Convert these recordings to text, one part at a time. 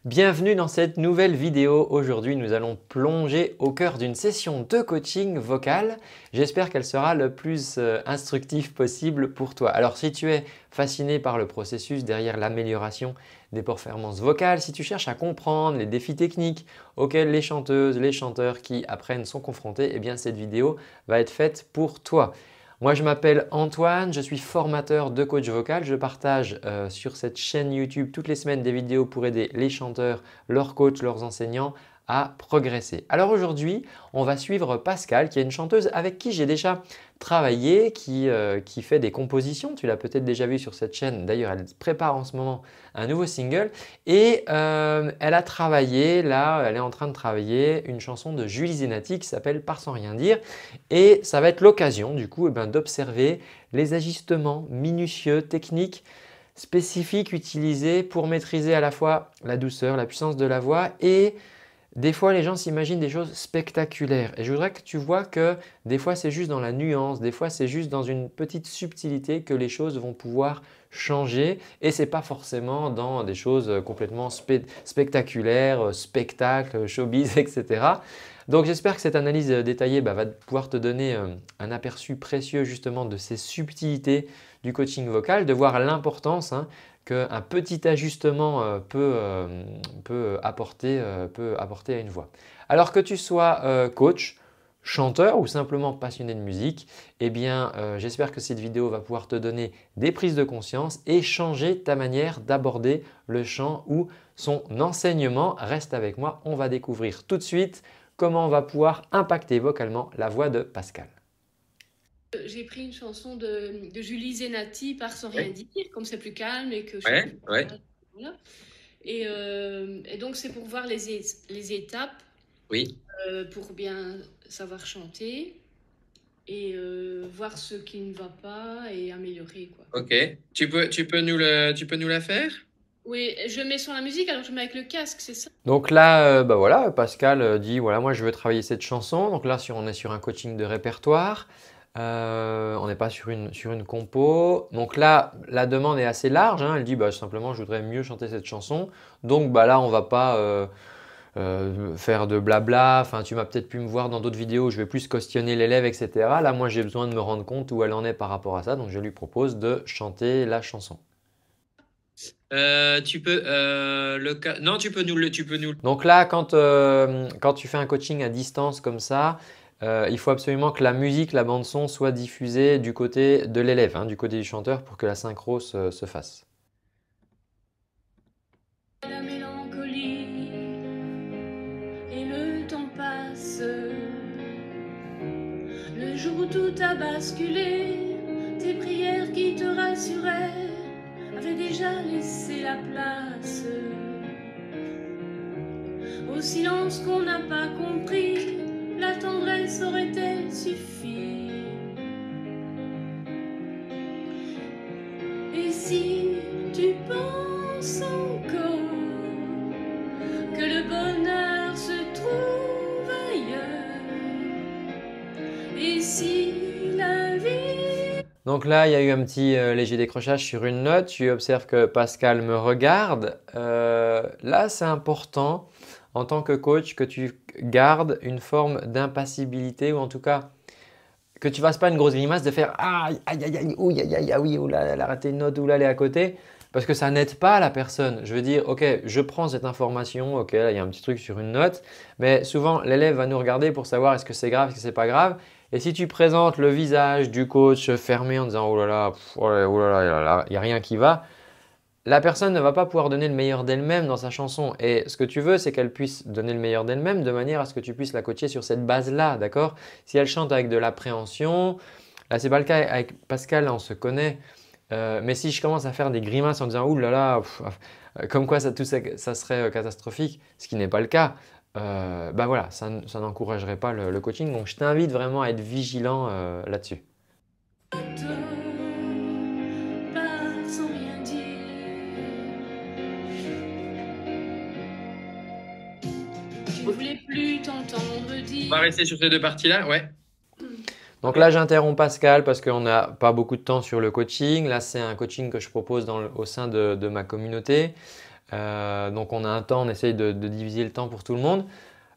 Bienvenue dans cette nouvelle vidéo. Aujourd'hui, nous allons plonger au cœur d'une session de coaching vocal. J'espère qu'elle sera le plus instructive possible pour toi. Alors, si tu es fasciné par le processus derrière l'amélioration des performances vocales, si tu cherches à comprendre les défis techniques auxquels les chanteuses, les chanteurs qui apprennent sont confrontés, eh bien cette vidéo va être faite pour toi. Moi, je m'appelle Antoine, je suis formateur de coach vocal. Je partage sur cette chaîne YouTube toutes les semaines des vidéos pour aider les chanteurs, leurs coachs, leurs enseignants à progresser. Alors aujourd'hui, on va suivre Pascal qui est une chanteuse avec qui j'ai déjà travaillé, qui fait des compositions. Tu l'as peut-être déjà vu sur cette chaîne. D'ailleurs, elle prépare en ce moment un nouveau single et elle a travaillé, là, elle est en train de travailler une chanson de Julie Zenati qui s'appelle Part sans rien dire et ça va être l'occasion du coup d'observer les ajustements minutieux, techniques, spécifiques utilisés pour maîtriser à la fois la douceur, la puissance de la voix et des fois, les gens s'imaginent des choses spectaculaires et je voudrais que tu vois que des fois, c'est juste dans la nuance, des fois, c'est juste dans une petite subtilité que les choses vont pouvoir changer et ce n'est pas forcément dans des choses complètement spectaculaires, spectacles, showbiz, etc. Donc, j'espère que cette analyse détaillée va pouvoir te donner un aperçu précieux justement de ces subtilités du coaching vocal, de voir l'importance qu'un petit ajustement peut apporter à une voix. Alors que tu sois coach, chanteur ou simplement passionné de musique, eh bien j'espère que cette vidéo va pouvoir te donner des prises de conscience et changer ta manière d'aborder le chant ou son enseignement. Reste avec moi, on va découvrir tout de suite comment on va pouvoir impacter vocalement la voix de Pascal. J'ai pris une chanson de Julie Zenati, Part sans rien Ouais, dire, comme c'est plus calme et que je chante plus. ouais, ouais. Voilà. Et donc, c'est pour voir les étapes, Oui. pour bien savoir chanter et voir ce qui ne va pas et améliorer, quoi. Ok. Tu peux nous la faire? Oui, je mets sur la musique, alors je mets avec le casque, c'est ça? Donc là, voilà, Pascal dit voilà, moi je veux travailler cette chanson. Donc là, on est sur un coaching de répertoire. On n'est pas sur une compo. Donc là, la demande est assez large, hein. Elle dit bah, simplement je voudrais mieux chanter cette chanson. Donc bah, là, on ne va pas faire de blabla. Enfin, tu m'as peut-être pu me voir dans d'autres vidéos où je vais plus questionner l'élève, etc. Là, moi, j'ai besoin de me rendre compte où elle en est par rapport à ça. Donc je lui propose de chanter la chanson. Non, tu peux nous. Donc là, quand tu fais un coaching à distance comme ça, il faut absolument que la musique, la bande son soit diffusée du côté de l'élève, du côté du chanteur pour que la synchro se fasse. La mélancolie et le temps passe. Le jour où tout a basculé, tes prières qui te rassuraient avaient déjà laissé la place au silence qu'on n'a pas compris. La tendresse aurait-elle suffi? Et si tu penses encore que le bonheur se trouve ailleurs, et si la vie… Donc là, il y a eu un petit léger décrochage sur une note. Tu observes que Pascal me regarde. Là, c'est important en tant que coach que tu gardes une forme d'impassibilité ou en tout cas que tu ne fasses pas une grosse grimace de faire aïe, aïe, aïe, aïe, ouh, aïe, aïe, ah oui, oula, elle a raté une note, oula, elle est à côté. Parce que ça n'aide pas la personne. Je veux dire, ok, je prends cette information, ok, là il y a un petit truc sur une note, mais souvent l'élève va nous regarder pour savoir est-ce que c'est grave, est-ce que c'est pas grave. Et si tu présentes le visage du coach fermé en disant oh là là, oh là là, il n'y a rien qui va, la personne ne va pas pouvoir donner le meilleur d'elle-même dans sa chanson. Et ce que tu veux, c'est qu'elle puisse donner le meilleur d'elle-même de manière à ce que tu puisses la coacher sur cette base-là, d'accord? Si elle chante avec de l'appréhension, là c'est pas le cas avec Pascal, là, on se connaît. Mais si je commence à faire des grimaces en disant ouh là là, comme quoi ça serait catastrophique, ce qui n'est pas le cas, bah voilà, ça n'encouragerait pas le coaching. Donc je t'invite vraiment à être vigilant là-dessus. part sans rien dire. Je ne voulais plus t'entendre On va dire. rester sur ces deux parties-là, ouais. Donc là, j'interromps Pascal parce qu'on n'a pas beaucoup de temps sur le coaching. Là, c'est un coaching que je propose au sein de ma communauté. Donc on a un temps, on essaye de diviser le temps pour tout le monde.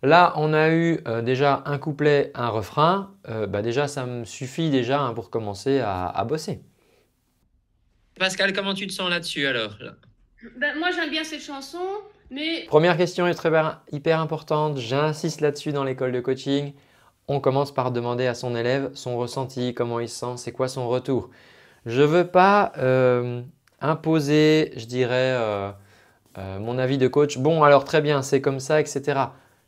Là, on a eu déjà un couplet, un refrain. Déjà, ça me suffit déjà hein, pour commencer à bosser. Pascal, comment tu te sens là-dessus alors? Ben, moi, j'aime bien cette chanson, mais Première question est hyper importante. J'insiste là-dessus dans l'école de coaching. On commence par demander à son élève son ressenti, comment il se sent, c'est quoi son retour. Je ne veux pas imposer, je dirais, mon avis de coach. Bon, alors très bien, c'est comme ça, etc.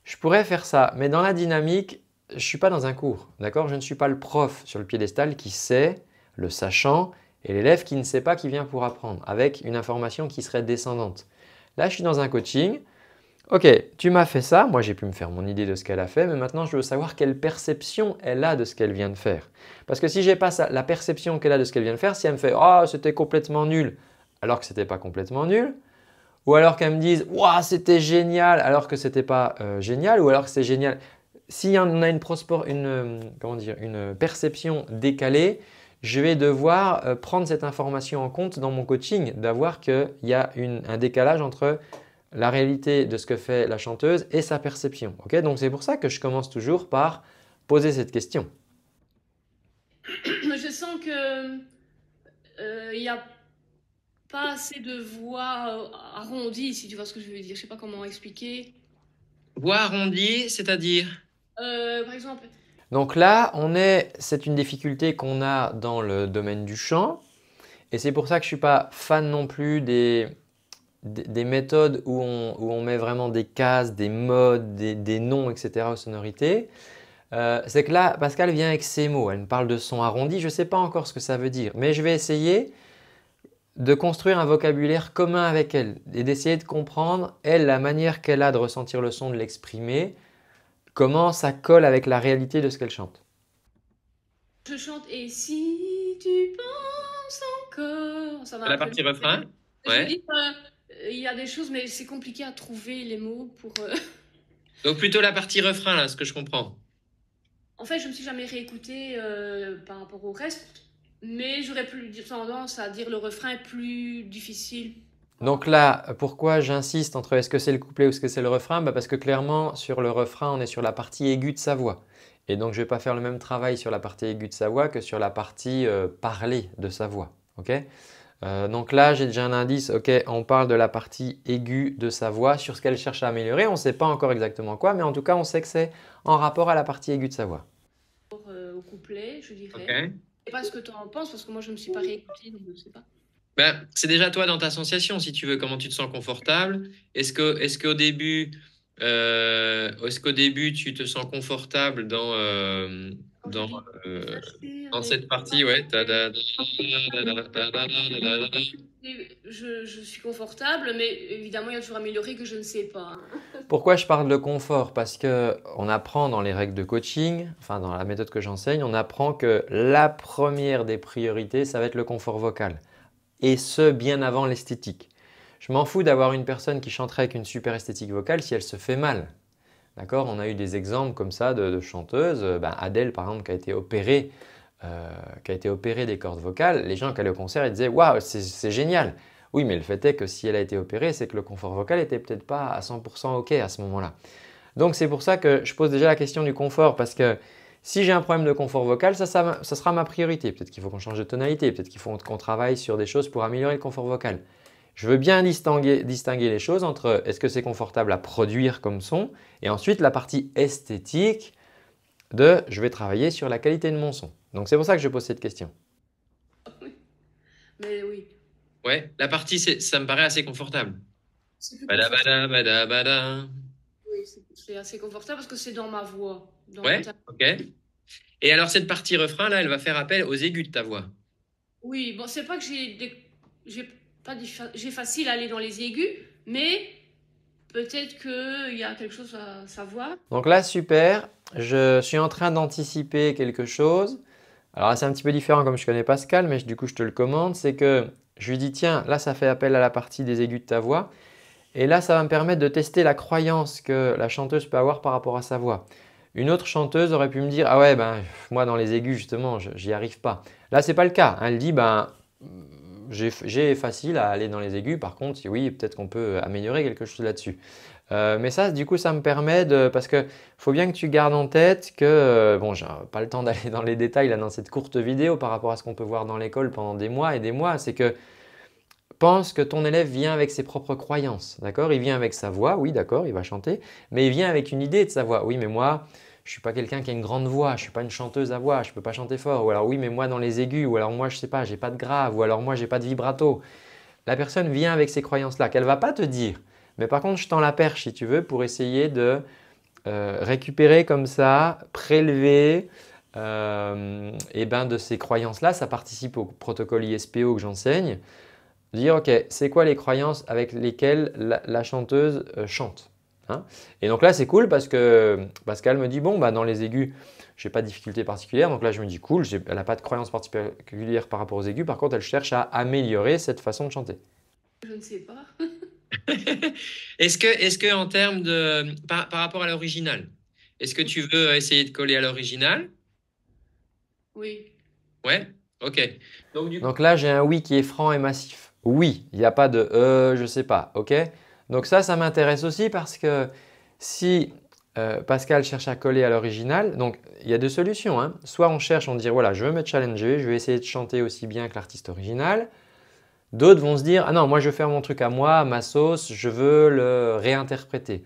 Je pourrais faire ça, mais dans la dynamique, je ne suis pas dans un cours. D'accord? Je ne suis pas le prof sur le piédestal qui sait, le sachant, et l'élève qui ne sait pas, qui vient pour apprendre, avec une information qui serait descendante. Là, je suis dans un coaching. Ok, tu m'as fait ça, moi j'ai pu me faire mon idée de ce qu'elle a fait, mais maintenant je veux savoir quelle perception elle a de ce qu'elle vient de faire. Parce que si je n'ai pas la perception qu'elle a de ce qu'elle vient de faire, si elle me fait « Oh, c'était complètement nul », alors que ce n'était pas complètement nul, ou alors qu'elle me dise « Waouh, c'était génial », alors que ce n'était pas génial, ou alors que c'est génial. Si on a une perception décalée, je vais devoir prendre cette information en compte dans mon coaching, d'avoir qu'il y a un décalage entre la réalité de ce que fait la chanteuse et sa perception. Okay? Donc c'est pour ça que je commence toujours par poser cette question. je sens que il n'y a pas assez de voix arrondies, si tu vois ce que je veux dire. Je ne sais pas comment expliquer. Voix arrondie, c'est-à-dire? Par exemple… Donc là, c'est une difficulté qu'on a dans le domaine du chant et c'est pour ça que je ne suis pas fan non plus des méthodes où on met vraiment des cases, des modes, des noms, etc. aux sonorités. C'est que là, Pascal vient avec ses mots. Elle me parle de son arrondi. Je ne sais pas encore ce que ça veut dire, mais je vais essayer de construire un vocabulaire commun avec elle et d'essayer de comprendre, elle, la manière qu'elle a de ressentir le son, de l'exprimer, comment ça colle avec la réalité de ce qu'elle chante. Je chante « Et si tu penses encore… » Ça va La un peu partie loin. refrain? Je veux dire, il y a des choses, mais c'est compliqué à trouver les mots pour… Donc plutôt la partie refrain, là, ce que je comprends. En fait, je ne me suis jamais réécoutée par rapport au reste, mais j'aurais plus tendance à dire le refrain est plus difficile. Donc là, pourquoi j'insiste entre est-ce que c'est le couplet ou est-ce que c'est le refrain? Parce que clairement, sur le refrain, on est sur la partie aiguë de sa voix. Et donc, je ne vais pas faire le même travail sur la partie aiguë de sa voix que sur la partie parlée de sa voix. Okay? Donc là, j'ai déjà un indice. Ok, on parle de la partie aiguë de sa voix sur ce qu'elle cherche à améliorer. On ne sait pas encore exactement quoi, mais en tout cas, on sait que c'est en rapport à la partie aiguë de sa voix. Au couplet, je dirais. Okay. Je ne sais pas ce que tu en penses parce que moi, je ne me suis pas réécoutée, donc je ne sais pas. C'est déjà toi dans ta sensation, si tu veux, comment tu te sens confortable. Est-ce qu'au début, tu te sens confortable dans cette partie, ouais. Je suis confortable, mais évidemment, il y a toujours amélioré que je ne sais pas. Pourquoi je parle de confort? Parce qu'on apprend dans les règles de coaching, enfin dans la méthode que j'enseigne, on apprend que la première des priorités, ça va être le confort vocal. Et ce, bien avant l'esthétique. Je m'en fous d'avoir une personne qui chanterait avec une super esthétique vocale si elle se fait mal. D'accord? On a eu des exemples comme ça de chanteuses. Adèle, par exemple, qui a été opérée des cordes vocales. Les gens qui allaient au concert, ils disaient « Waouh, c'est génial !» Oui, mais le fait est que si elle a été opérée, c'est que le confort vocal n'était peut-être pas à 100% OK à ce moment-là. Donc, c'est pour ça que je pose déjà la question du confort parce que si j'ai un problème de confort vocal, ça sera ma priorité. Peut-être qu'il faut qu'on change de tonalité, peut-être qu'il faut qu'on travaille sur des choses pour améliorer le confort vocal. Je veux bien distinguer les choses entre est-ce que c'est confortable à produire comme son et ensuite la partie esthétique de je vais travailler sur la qualité de mon son. Donc c'est pour ça que je pose cette question. Oui, mais oui. Ouais, la partie, ça me paraît assez confortable. Oui, c'est assez confortable parce que c'est dans ma voix. Ouais, ok. Et alors cette partie refrain là, elle va faire appel aux aigus de ta voix. Oui, bon, c'est pas que j'ai facile à aller dans les aigus, mais peut-être qu'il y a quelque chose à savoir. Donc là, super. Je suis en train d'anticiper quelque chose. Alors c'est un petit peu différent comme je connais Pascal, mais du coup je te le commande. C'est que je lui dis tiens, là ça fait appel à la partie des aigus de ta voix. Et là, ça va me permettre de tester la croyance que la chanteuse peut avoir par rapport à sa voix. Une autre chanteuse aurait pu me dire « Ah ouais, moi dans les aigus justement, j'y arrive pas ». Là, ce n'est pas le cas. Elle dit j'ai facile à aller dans les aigus. Par contre, oui, peut-être qu'on peut améliorer quelque chose là-dessus. Mais ça, du coup, ça me permet de… Parce qu'il faut bien que tu gardes en tête que… bon, j'ai pas le temps d'aller dans les détails là, dans cette courte vidéo par rapport à ce qu'on peut voir dans l'école pendant des mois et des mois. C'est que pense que ton élève vient avec ses propres croyances. D'accord? Il vient avec sa voix. Oui, d'accord, il va chanter. Mais il vient avec une idée de sa voix. Oui, mais moi… je ne suis pas quelqu'un qui a une grande voix, je ne suis pas une chanteuse à voix, je ne peux pas chanter fort. Ou alors oui, mais moi dans les aigus, ou alors moi je ne sais pas, j'ai pas de grave, ou alors moi j'ai pas de vibrato. La personne vient avec ces croyances-là qu'elle ne va pas te dire. Mais par contre, je tends la perche si tu veux pour essayer de récupérer comme ça, prélever de ces croyances-là. Ça participe au protocole ISPO que j'enseigne. Dire ok, c'est quoi les croyances avec lesquelles la chanteuse chante, hein? Et donc là, c'est cool parce que Pascal me dit bon, bah, dans les aigus, je n'ai pas de difficulté particulière. Donc là, je me dis cool, elle n'a pas de croyance particulière par rapport aux aigus. Par contre, elle cherche à améliorer cette façon de chanter. Je ne sais pas. Est-ce que en termes de par rapport à l'original, est-ce que tu veux essayer de coller à l'original? Oui. Ouais, ok. Donc là, j'ai un oui qui est franc et massif. Oui, il n'y a pas de je ne sais pas, ok? Donc ça m'intéresse aussi parce que si Pascal cherche à coller à l'original, donc il y a deux solutions, hein. Soit on cherche, on dit voilà, je veux me challenger, je vais essayer de chanter aussi bien que l'artiste original. D'autres vont se dire ah non, moi je veux faire mon truc à moi, à ma sauce, je veux le réinterpréter.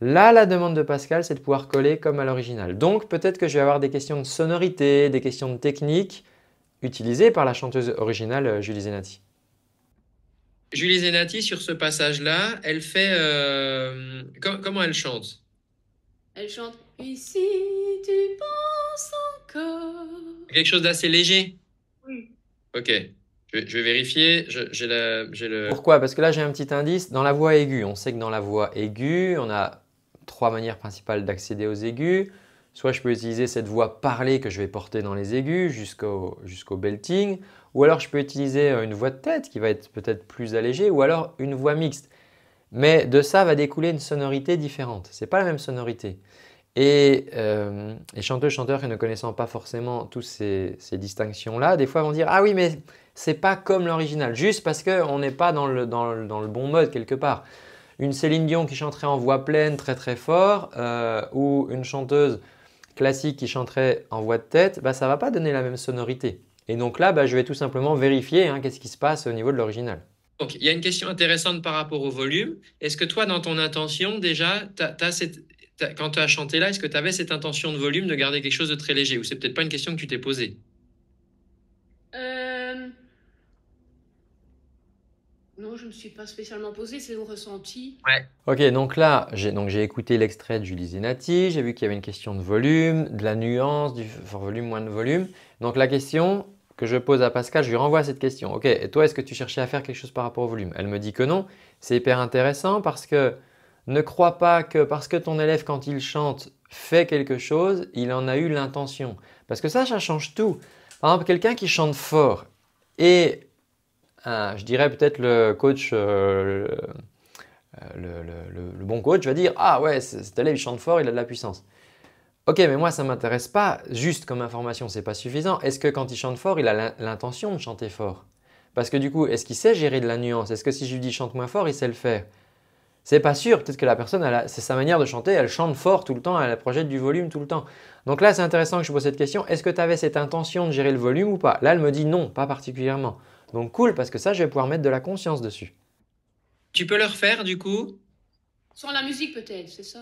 Là, la demande de Pascal, c'est de pouvoir coller comme à l'original. Donc peut-être que je vais avoir des questions de sonorité, des questions de technique utilisées par la chanteuse originale Julie Zenati. Julie Zenati, sur ce passage-là, elle fait… comment elle chante? Elle chante « Et si tu penses encore ?» Quelque chose d'assez léger? Oui. Ok, je vais vérifier. J'ai le… Pourquoi? Parce que là, j'ai un petit indice. Dans la voix aiguë, on sait que dans la voix aiguë, on a trois manières principales d'accéder aux aigus. Soit je peux utiliser cette voix parlée que je vais porter dans les aigus jusqu'au belting. Ou alors je peux utiliser une voix de tête qui va être peut-être plus allégée. Ou alors une voix mixte. Mais de ça va découler une sonorité différente. Ce n'est pas la même sonorité. Et les chanteurs qui ne connaissant pas forcément toutes ces distinctions-là, des fois vont dire « Ah oui, mais ce n'est pas comme l'original, juste parce qu'on n'est pas dans le bon mode quelque part. » Une Céline Dion qui chanterait en voix pleine très très fort ou une chanteuse classique qui chanterait en voix de tête, bah, ça ne va pas donner la même sonorité. Et donc là, bah, je vais tout simplement vérifier qu'est-ce qui se passe au niveau de l'original. Donc, il y a une question intéressante par rapport au volume. Est-ce que toi, dans ton intention, déjà, quand tu as chanté là, est-ce que tu avais cette intention de volume de garder quelque chose de très léger? Ou c'est peut-être pas une question que tu t'es posée? Non, je ne me suis pas spécialement posée, c'est au ressenti. Ouais. Ok, donc là, j'ai écouté l'extrait de Julie Zenati, j'ai vu qu'il y avait une question de volume, de la nuance, du fort volume, moins de volume. Donc la question que je pose à Pascal, je lui renvoie cette question. Ok, et toi, est-ce que tu cherchais à faire quelque chose par rapport au volume? Elle me dit que non. C'est hyper intéressant parce que ne crois pas que parce que ton élève, quand il chante, fait quelque chose, il en a eu l'intention. Parce que ça change tout. Par exemple, quelqu'un qui chante fort et je dirais peut-être le coach, le bon coach va dire « Ah ouais, cet élève il chante fort, il a de la puissance. » Ok, mais moi ça ne m'intéresse pas juste comme information, ce n'est pas suffisant. Est-ce que quand il chante fort, il a l'intention de chanter fort? Parce que du coup, est-ce qu'il sait gérer de la nuance? Est-ce que si je lui dis chante moins fort, il sait le faire? C'est pas sûr, peut-être que la personne, c'est sa manière de chanter, elle chante fort tout le temps, elle projette du volume tout le temps. Donc là, c'est intéressant que je pose cette question, est-ce que tu avais cette intention de gérer le volume ou pas? Là, elle me dit non, pas particulièrement. Donc cool, parce que ça, je vais pouvoir mettre de la conscience dessus. Tu peux le refaire du coup? Sans la musique peut-être, c'est ça?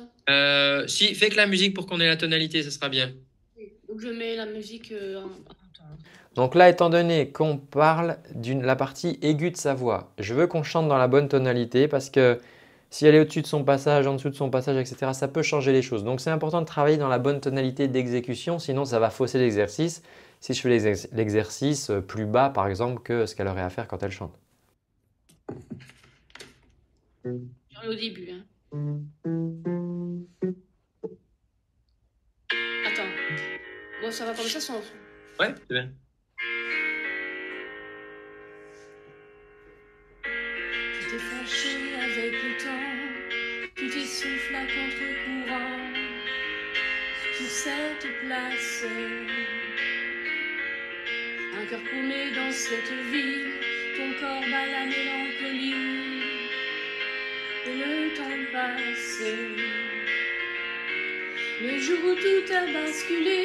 Si, fais que la musique pour qu'on ait la tonalité, ce sera bien. Oui. Donc je mets la musique en temps. Donc là, étant donné qu'on parle de la partie aiguë de sa voix, je veux qu'on chante dans la bonne tonalité parce que si elle est au-dessus de son passage, en dessous de son passage, etc., ça peut changer les choses. Donc c'est important de travailler dans la bonne tonalité d'exécution, sinon ça va fausser l'exercice si je fais l'exercice plus bas par exemple que ce qu'elle aurait à faire quand elle chante. J'en ai au début. Attends. Bon, ça va comme ça sans… Ouais, c'est bien. Tu t'es fâché avec le temps, tu t'essouffles à contre-courant sur cette place. Un cœur paumé dans cette ville ton corps bat la mélancolie et le temps passe. Le jour où tout a basculé,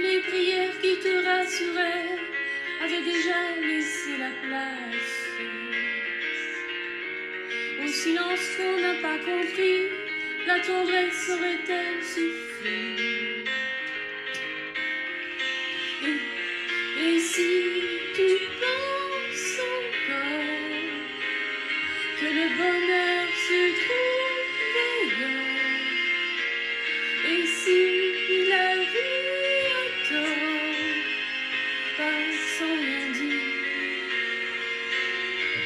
les prières qui te rassuraient avaient déjà laissé la place au silence qu'on n'a pas compris. La tendresse aurait-elle suffi? Et si tu penses encore que le bonheur se trouve ailleurs, et si la vie attend, pas sans rien dire.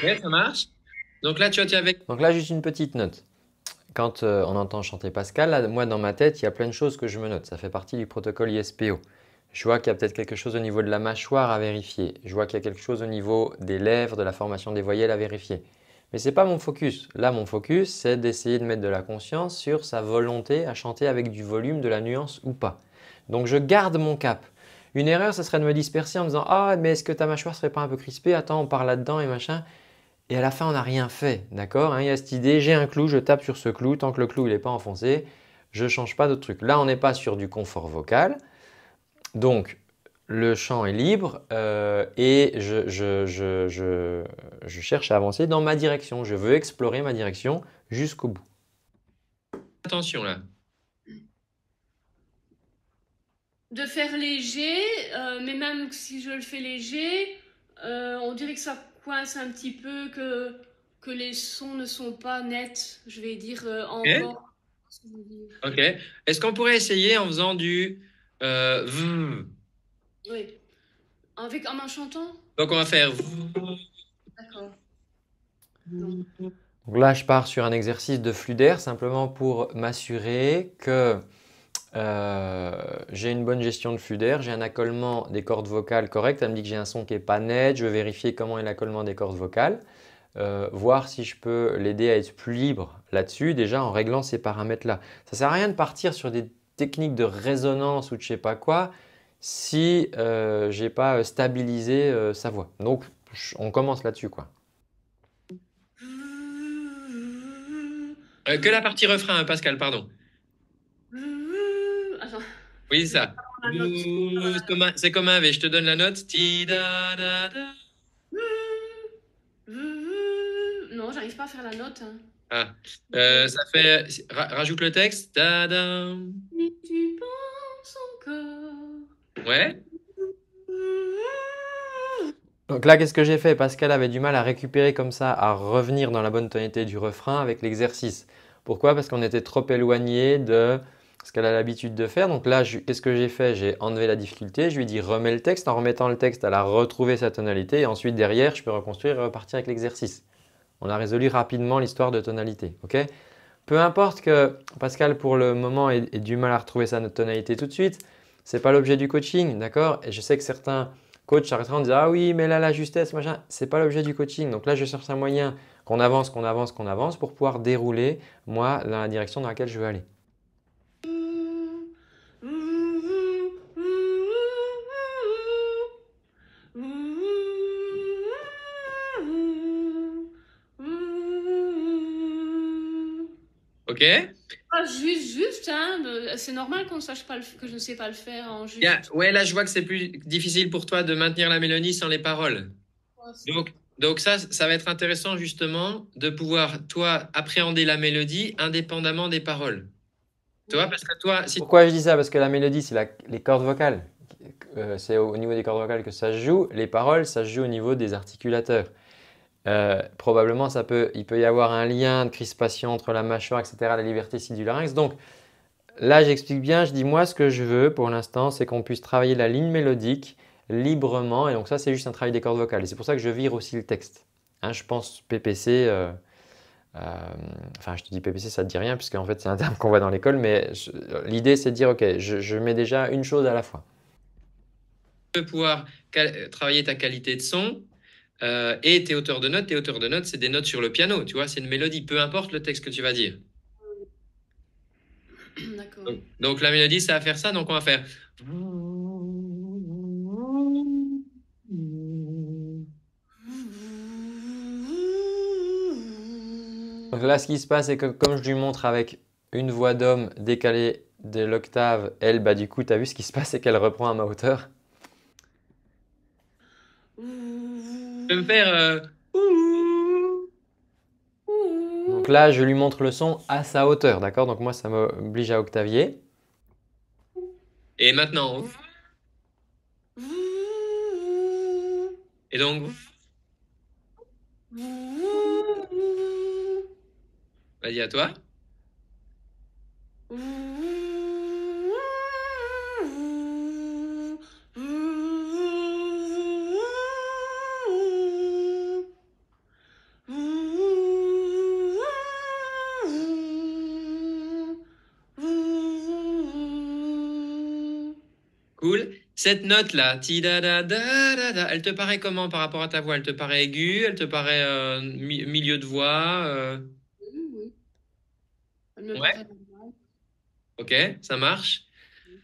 Ok, ça marche. Donc là, tu vois, avec. Donc là, juste une petite note. Quand on entend chanter Pascal, là, moi dans ma tête, il y a plein de choses que je me note. Ça fait partie du protocole ISPO. Je vois qu'il y a peut-être quelque chose au niveau de la mâchoire à vérifier. Je vois qu'il y a quelque chose au niveau des lèvres, de la formation des voyelles à vérifier. Mais ce n'est pas mon focus. Là, mon focus, c'est d'essayer de mettre de la conscience sur sa volonté à chanter avec du volume, de la nuance ou pas. Donc, je garde mon cap. Une erreur, ce serait de me disperser en me disant « Ah, mais est-ce que ta mâchoire ne serait pas un peu crispée? Attends, on part là-dedans et machin. » Et à la fin, on n'a rien fait, d'accord, hein? Il y a cette idée, j'ai un clou, je tape sur ce clou, tant que le clou n'est pas enfoncé, je ne change pas d'autre truc. Là, on n'est pas sur du confort vocal, donc le chant est libre et je cherche à avancer dans ma direction. Je veux explorer ma direction jusqu'au bout. Attention là. De faire léger, mais même si je le fais léger, on dirait que ça coince un petit peu, que les sons ne sont pas nets, je vais dire encore. Ok. Est-ce qu'on pourrait essayer en faisant du Oui. En m'en chantant? Donc on va faire. D'accord. Donc là, je pars sur un exercice de flux d'air simplement pour m'assurer que j'ai une bonne gestion de flux d'air, j'ai un accolement des cordes vocales correct. Elle me dit que j'ai un son qui n'est pas net, je veux vérifier comment est l'accolement des cordes vocales, voir si je peux l'aider à être plus libre là-dessus, déjà en réglant ces paramètres-là. Ça ne sert à rien de partir sur des techniques de résonance ou de je ne sais pas quoi si je n'ai pas stabilisé sa voix. Donc, on commence là-dessus, quoi. Que la partie refrain, hein, Pascal, pardon. Attends. Oui, c'est ça. C'est comme un V. Je te donne la note. Non, j'arrive pas à faire la note. Hein. Ah. Ça fait. Rajoute le texte. Si tu penses encore. Ouais. Donc là, qu'est-ce que j'ai fait? Pascal avait du mal à récupérer comme ça, à revenir dans la bonne tonalité du refrain avec l'exercice. Pourquoi? Parce qu'on était trop éloigné de ce qu'elle a l'habitude de faire. Donc là, qu'est-ce que j'ai fait? J'ai enlevé la difficulté. Je lui ai dit remets le texte. En remettant le texte, elle a retrouvé sa tonalité. Et ensuite, derrière, je peux reconstruire et repartir avec l'exercice. On a résolu rapidement l'histoire de tonalité. Okay, peu importe que Pascal, pour le moment, ait du mal à retrouver sa tonalité tout de suite. Ce n'est pas l'objet du coaching, d'accord? Et je sais que certains coach s'arrêtera en disant « Ah oui, mais là, la justesse, machin, ce n'est pas l'objet du coaching. » Donc là, je cherche un moyen qu'on avance pour pouvoir dérouler, moi, dans la direction dans laquelle je veux aller. Ok. Ah, juste, hein, c'est normal qu'on sache pas que je ne sais pas le faire en juste. Ouais, là, je vois que c'est plus difficile pour toi de maintenir la mélodie sans les paroles. Donc ça va être intéressant justement de pouvoir, toi, appréhender la mélodie indépendamment des paroles. Tu vois, parce que toi… Pourquoi je dis ça? Parce que la mélodie, c'est les cordes vocales. C'est au niveau des cordes vocales que ça se joue. Les paroles, ça se joue au niveau des articulateurs. Probablement, il peut y avoir un lien de crispation entre la mâchoire, etc., la liberté ici du larynx. Donc là, j'explique bien, je dis moi ce que je veux pour l'instant, c'est qu'on puisse travailler la ligne mélodique librement. Et donc ça, c'est juste un travail des cordes vocales. Et c'est pour ça que je vire aussi le texte. Hein, je pense PPC, enfin je te dis PPC, ça ne te dit rien puisque en fait c'est un terme qu'on voit dans l'école. Mais l'idée, c'est de dire ok, je mets déjà une chose à la fois. Tu peux pouvoir travailler ta qualité de son. Et tes auteurs de notes, c'est des notes sur le piano, tu vois, c'est une mélodie, peu importe le texte que tu vas dire. D'accord. Donc la mélodie, ça va faire ça, donc on va faire… Mmh. 。Donc là, ce qui se passe, c'est que comme je lui montre avec une voix d'homme décalée de l'octave, elle, bah du coup, tu as vu ce qui se passe, c'est qu'elle reprend à ma hauteur. Tu peux me faire Donc là, je lui montre le son à sa hauteur, d'accord? Donc moi, ça m'oblige à octavier. Et maintenant. Et donc. Vas-y, à toi. Cool. Cette note-là, ti da da da da da, elle te paraît comment par rapport à ta voix? Elle te paraît aiguë? Elle te paraît milieu de voix? Oui. Elle me Ouais, paraît pas mal. ok, ça marche.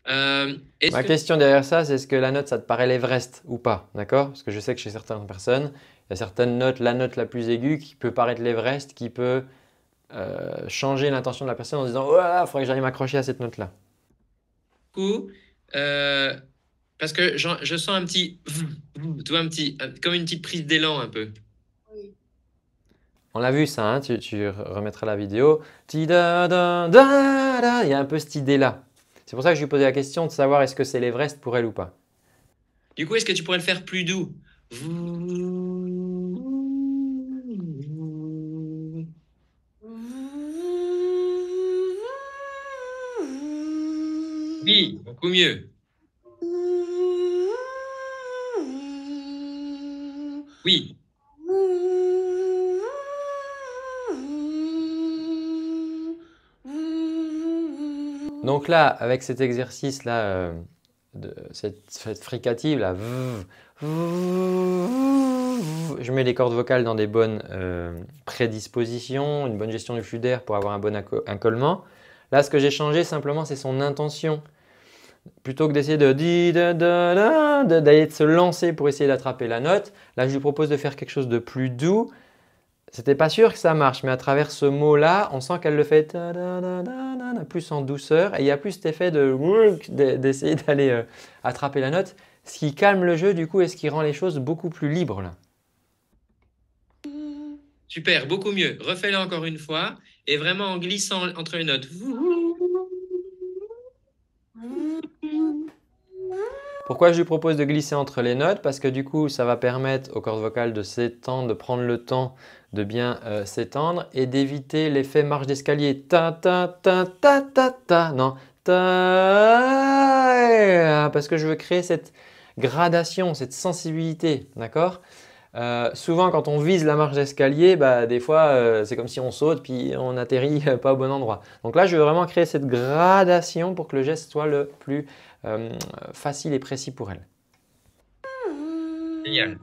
Est-ce Ma que question derrière ça, c'est est-ce que la note, ça te paraît l'Everest ou pas, d'accord? Parce que je sais que chez certaines personnes, il y a certaines notes, la note la plus aiguë qui peut paraître l'Everest, qui peut changer l'intention de la personne en disant «Oh, il faudrait que j'aille m'accrocher à cette note-là». du coup, euh, parce que je sens un petit, tu vois, comme une petite prise d'élan un peu. Oui. On l'a vu ça, hein, tu remettras la vidéo. Ti da da da da. Il y a un peu cette idée-là. C'est pour ça que je lui posais la question de savoir est-ce que c'est l'Everest pour elle ou pas. Du coup, est-ce que tu pourrais le faire plus doux? Oui, beaucoup mieux. Oui, Donc là, avec cet exercice-là, cette fricative là, je mets les cordes vocales dans des bonnes prédispositions, une bonne gestion du flux d'air pour avoir un bon incollement. Là, ce que j'ai changé simplement, c'est son intention. Plutôt que d'essayer d'aller se lancer pour essayer d'attraper la note, là, je lui propose de faire quelque chose de plus doux. C'était pas sûr que ça marche, mais à travers ce mot-là, on sent qu'elle le fait plus en douceur et il y a plus cet effet d'essayer d'aller attraper la note, ce qui calme le jeu du coup et ce qui rend les choses beaucoup plus libres là. super, beaucoup mieux. Refais-le encore une fois et vraiment en glissant entre les notes. Pourquoi je lui propose de glisser entre les notes? Parce que du coup, ça va permettre aux cordes vocales de s'étendre, de prendre le temps de bien s'étendre et d'éviter l'effet marche d'escalier. Ta ta ta ta ta ta. Non. Ta. Parce que je veux créer cette gradation, cette sensibilité. D'accord? Souvent, quand on vise la marche d'escalier, bah, des fois, c'est comme si on saute puis on atterrit pas au bon endroit. Donc là, je veux vraiment créer cette gradation pour que le geste soit le plus facile et précis pour elle. Génial.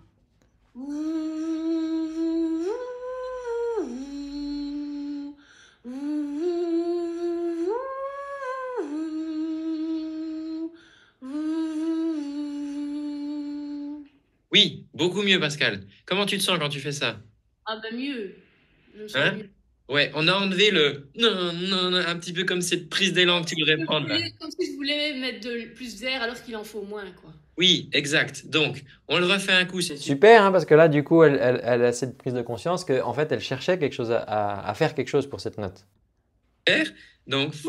Oui, beaucoup mieux, Pascal. Comment tu te sens quand tu fais ça? Ah ben mieux. Je me sens Hein? mieux. Ouais, on a enlevé le non, non, non, un petit peu comme cette prise d'élan que tu voudrais prendre là. Comme si je voulais mettre plus d'air alors qu'il en faut moins, quoi. Oui, exact. Donc, on le refait un coup, c'est super. Super, hein, parce que là, du coup, elle a cette prise de conscience qu'en fait, elle cherchait quelque chose à faire quelque chose pour cette note. Donc, Je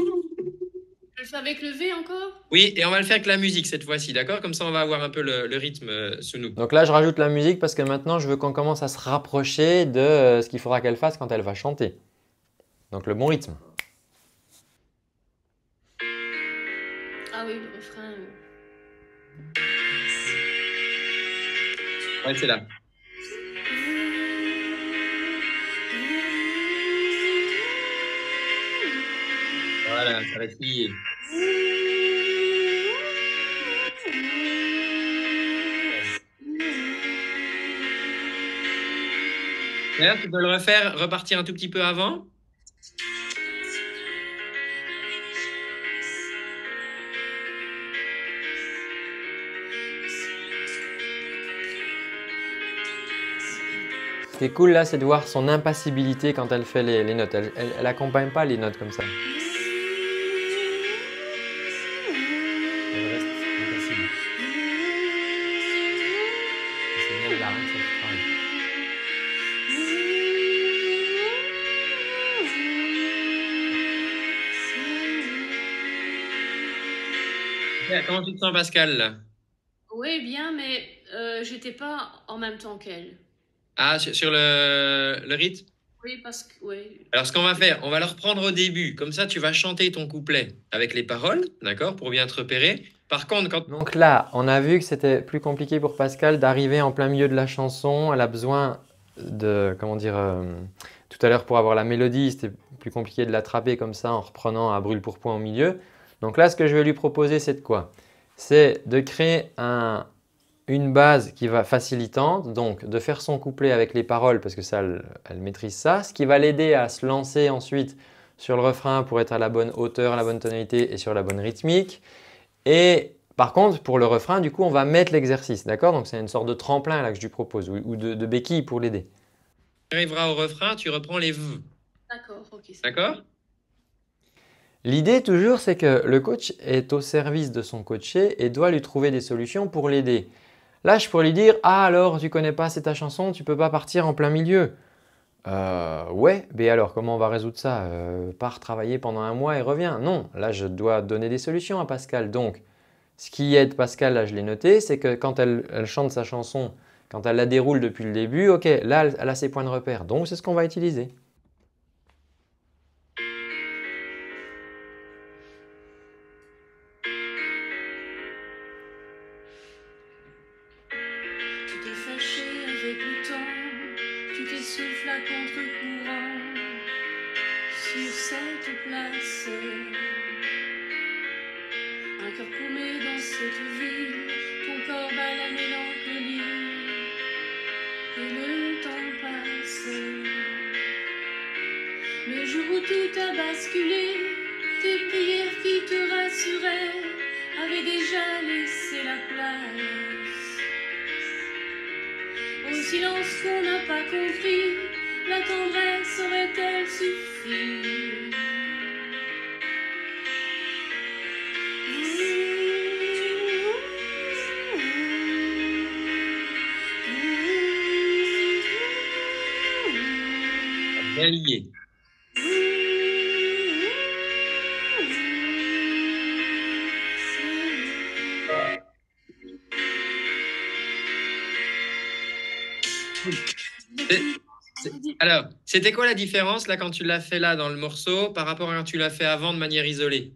le fais avec le V encore? oui, et on va le faire avec la musique cette fois-ci, d'accord? Comme ça, on va avoir un peu le rythme sous nous. Donc là, je rajoute la musique parce que maintenant, je veux qu'on commence à se rapprocher de ce qu'il faudra qu'elle fasse quand elle va chanter. Donc le bon rythme. Ah oui, le refrain. Ouais, c'est là. Voilà, ça va plier. D'ailleurs, tu peux le refaire, repartir un tout petit peu avant? qui est cool là, c'est de voir son impassibilité quand elle fait les notes. Elle accompagne pas les notes comme ça. Elle reste impassible. C'est bien le larynx qui travaille. Comment tu te sens, Pascal, là? Oui, bien, mais j'étais pas en même temps qu'elle. Ah, sur le rythme? Oui, parce que oui. Alors, ce qu'on va faire, on va le reprendre au début. Comme ça, tu vas chanter ton couplet avec les paroles, d'accord, pour bien te repérer. Par contre, quand… Donc là, on a vu que c'était plus compliqué pour Pascal d'arriver en plein milieu de la chanson. Elle a besoin de, comment dire, tout à l'heure pour avoir la mélodie, c'était plus compliqué de l'attraper comme ça en reprenant à brûle-pourpoint au milieu. Donc là, ce que je vais lui proposer, c'est de quoi? C'est de créer une base qui va facilitante, donc de faire son couplet avec les paroles parce que ça, elle maîtrise ça, ce qui va l'aider à se lancer ensuite sur le refrain pour être à la bonne hauteur, à la bonne tonalité et sur la bonne rythmique. Et par contre, pour le refrain, du coup, on va mettre l'exercice, d'accord? Donc c'est une sorte de tremplin là que je lui propose ou de béquille pour l'aider. tu arriveras au refrain, tu reprends les V. D'accord, ok. D'accord? L'idée toujours, c'est que le coach est au service de son coaché et doit lui trouver des solutions pour l'aider. Là, je pourrais lui dire « Ah alors, tu connais pas, c'est ta chanson, tu peux pas partir en plein milieu. » Ouais, mais alors comment on va résoudre ça? Pars travailler pendant un mois et reviens. Non, là je dois donner des solutions à Pascal. Donc, ce qui aide Pascal, là je l'ai noté, c'est que quand elle chante sa chanson, quand elle la déroule depuis le début, ok, là elle a ses points de repère. Donc c'est ce qu'on va utiliser. Tu t'es fâché avec le temps, tu t'essouffles à contre-courant sur cette place. Un cœur paumé dans cette ville, ton corps bat la mélancolie et le temps passe. Le jour où tout a basculé, tes prières qui te rassuraient avaient déjà laissé la place au silence qu'on n'a pas compris. La tendresse aurait-elle suffi? Bien lié. Alors, c'était quoi la différence là quand tu l'as fait là dans le morceau par rapport à quand tu l'as fait avant de manière isolée?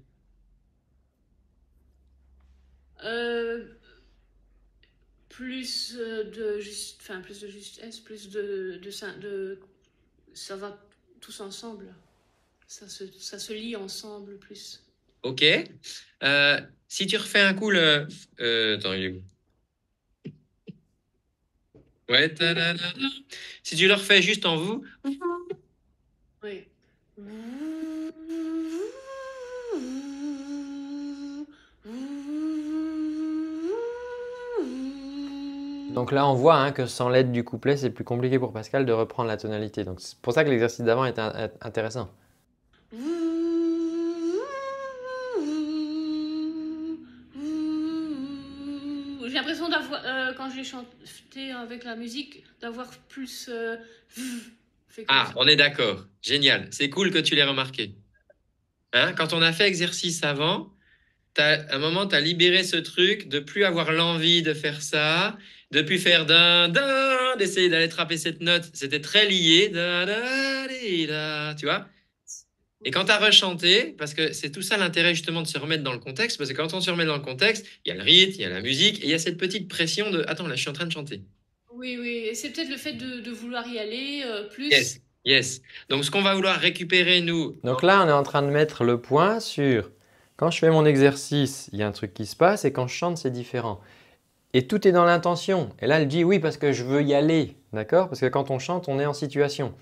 Plus de juste, enfin plus de justesse, plus de ça va tous ensemble. Ça se lie ensemble plus. Ok. Si tu refais un coup le… attends, il est où? Ouais. Si tu le refais juste en vous. Oui. Donc là, on voit hein, que sans l'aide du couplet, c'est plus compliqué pour Pascal de reprendre la tonalité. Donc c'est pour ça que l'exercice d'avant est intéressant. J'ai l'impression d'avoir, quand j'ai chanté avec la musique, d'avoir plus fait comme Ah, ça. on est d'accord. Génial. C'est cool que tu l'aies remarqué. Hein, quand on a fait exercice avant, à un moment, tu as libéré ce truc de plus avoir l'envie de faire ça, de plus faire d'un, d'essayer d'aller attraper cette note. C'était très lié. Tu vois? Et quand tu as rechanté, parce que c'est tout ça l'intérêt justement de se remettre dans le contexte, parce que quand on se remet dans le contexte, il y a le rythme, il y a la musique, et il y a cette petite pression de attends, là, je suis en train de chanter. Oui, oui. Et c'est peut-être le fait de vouloir y aller plus. Yes, yes. Donc, ce qu'on va vouloir récupérer, nous. Donc là, on est en train de mettre le point sur quand je fais mon exercice, il y a un truc qui se passe et quand je chante, c'est différent. Et tout est dans l'intention. Et là, elle dit oui parce que je veux y aller, d'accord? Parce que quand on chante, on est en situation.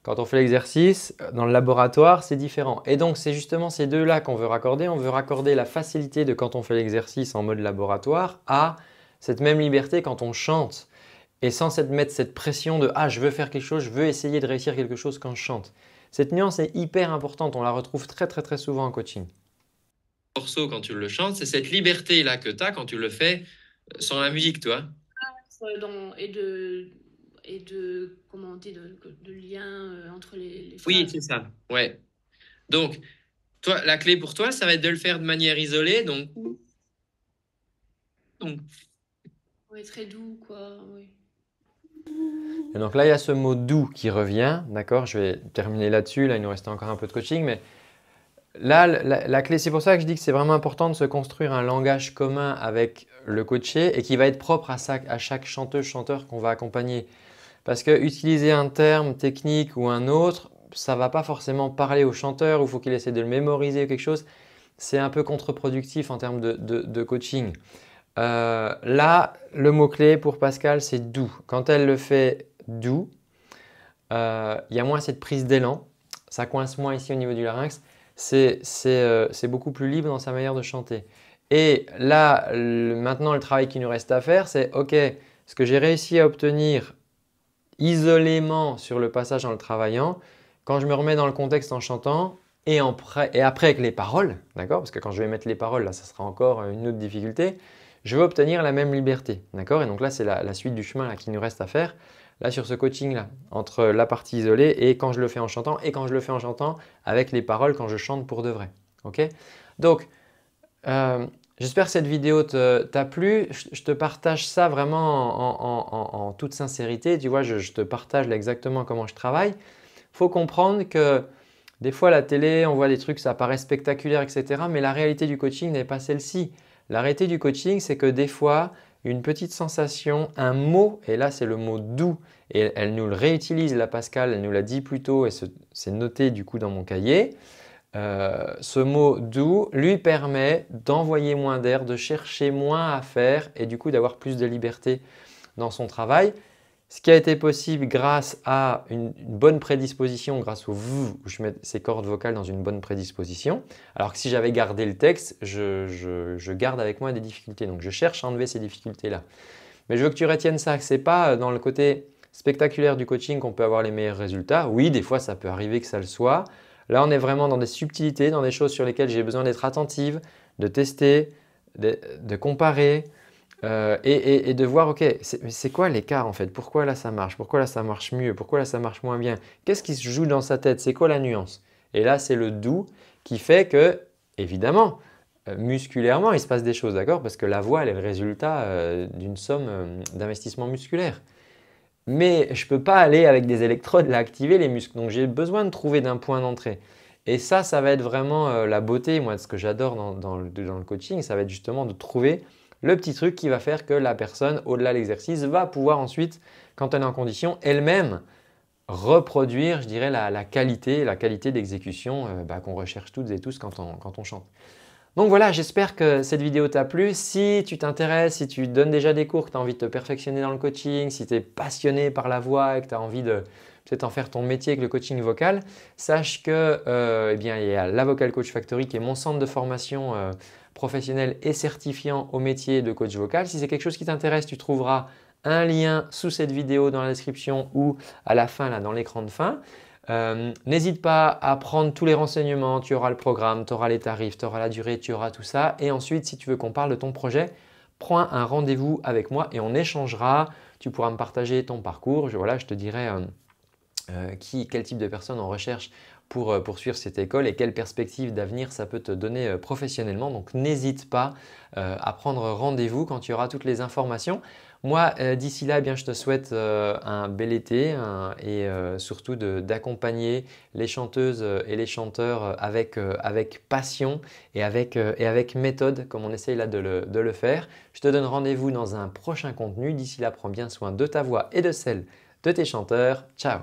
Quand on fait l'exercice, dans le laboratoire, c'est différent. Et donc, c'est justement ces deux-là qu'on veut raccorder. On veut raccorder la facilité de quand on fait l'exercice en mode laboratoire à cette même liberté quand on chante. et sans mettre cette pression de « Ah, je veux faire quelque chose, je veux essayer de réussir quelque chose quand je chante ». Cette nuance est hyper importante, on la retrouve très très très souvent en coaching. Morceau quand tu le chantes, c'est cette liberté-là que tu as quand tu le fais sans la musique, toi. Et de comment on dit, de lien entre les Oui, phrases. c'est ça. Ouais. Donc, toi, la clé pour toi, ça va être de le faire de manière isolée. Donc, Oui, très doux, quoi. Oui. Et donc là, il y a ce mot doux qui revient, d'accord? Je vais terminer là-dessus, là il nous reste encore un peu de coaching, mais là, la clé, c'est pour ça que je dis que c'est vraiment important de se construire un langage commun avec le coaché et qui va être propre à chaque chanteuse, chanteur qu'on va accompagner. Parce que utiliser un terme technique ou un autre, ça ne va pas forcément parler au chanteur ou il faut qu'il essaie de le mémoriser ou quelque chose. C'est un peu contre-productif en termes de coaching. Là, le mot-clé pour Pascal, c'est doux. Quand elle le fait doux, il y a moins cette prise d'élan. Ça coince moins ici au niveau du larynx. C'est beaucoup plus libre dans sa manière de chanter. Et là, maintenant, le travail qui nous reste à faire, c'est OK, ce que j'ai réussi à obtenir isolément sur le passage en le travaillant, quand je me remets dans le contexte en chantant et après avec les paroles, d'accord? Parce que quand je vais mettre les paroles, là, ça sera encore une autre difficulté. Je veux obtenir la même liberté, d'accord? Et donc là, c'est la suite du chemin là, qui nous reste à faire. Là, sur ce coaching-là, entre la partie isolée et quand je le fais en chantant et quand je le fais en chantant avec les paroles quand je chante pour de vrai. Ok? Donc, j'espère que cette vidéo t'a plu. Je te partage ça vraiment en toute sincérité. Tu vois, je te partage là exactement comment je travaille. Il faut comprendre que des fois, à la télé, on voit des trucs, ça paraît spectaculaire, etc. Mais la réalité du coaching n'est pas celle-ci. La réalité du coaching, c'est que des fois, une petite sensation, un mot, et là c'est le mot doux, et elle nous le réutilise, la Pascal, elle nous l'a dit plus tôt et c'est noté du coup dans mon cahier. Ce mot doux lui permet d'envoyer moins d'air, de chercher moins à faire et du coup d'avoir plus de liberté dans son travail. Ce qui a été possible grâce à une bonne prédisposition, grâce au « v » où je mets ces cordes vocales dans une bonne prédisposition. Alors que si j'avais gardé le texte, je garde avec moi des difficultés. Donc je cherche à enlever ces difficultés-là. Mais je veux que tu retiennes ça, que ce n'est pas dans le côté spectaculaire du coaching qu'on peut avoir les meilleurs résultats. Oui, des fois ça peut arriver que ça le soit. Là, on est vraiment dans des subtilités, dans des choses sur lesquelles j'ai besoin d'être attentive, de tester, de comparer. Et de voir, ok, c'est quoi l'écart en fait? Pourquoi là ça marche? Pourquoi là ça marche mieux? Pourquoi là ça marche moins bien? Qu'est-ce qui se joue dans sa tête? C'est quoi la nuance? Et là, c'est le doux qui fait que, évidemment, musculairement, il se passe des choses, d'accord? Parce que la voix, elle est le résultat d'une somme d'investissement musculaire. Mais je ne peux pas aller avec des électrodes là, activer les muscles. Donc, j'ai besoin de trouver d'un point d'entrée. Et ça va être vraiment la beauté, moi, de ce que j'adore dans le coaching, ça va être justement de trouver le petit truc qui va faire que la personne, au-delà de l'exercice, va pouvoir ensuite, quand elle est en condition, elle-même reproduire, je dirais, la qualité d'exécution qu'on recherche toutes et tous quand on chante. Donc voilà, j'espère que cette vidéo t'a plu. Si tu t'intéresses, si tu donnes déjà des cours, que tu as envie de te perfectionner dans le coaching, si tu es passionné par la voix et que tu as envie de peut-être en faire ton métier avec le coaching vocal, sache que il y a la Vocal Coach Factory qui est mon centre de formation professionnel et certifiant au métier de coach vocal. Si c'est quelque chose qui t'intéresse, tu trouveras un lien sous cette vidéo dans la description ou à la fin là, dans l'écran de fin. N'hésite pas à prendre tous les renseignements, tu auras le programme, tu auras les tarifs, tu auras la durée, tu auras tout ça. Et ensuite, si tu veux qu'on parle de ton projet, prends un rendez-vous avec moi et on échangera. Tu pourras me partager ton parcours. Je te dirai quel type de personnes on recherche pour poursuivre cette école et quelle perspective d'avenir ça peut te donner professionnellement. Donc n'hésite pas à prendre rendez-vous quand tu auras toutes les informations. Moi, d'ici là, je te souhaite un bel été et surtout d'accompagner les chanteuses et les chanteurs avec passion et avec méthode comme on essaye là de le faire. Je te donne rendez-vous dans un prochain contenu. D'ici là, prends bien soin de ta voix et de celle de tes chanteurs. Ciao!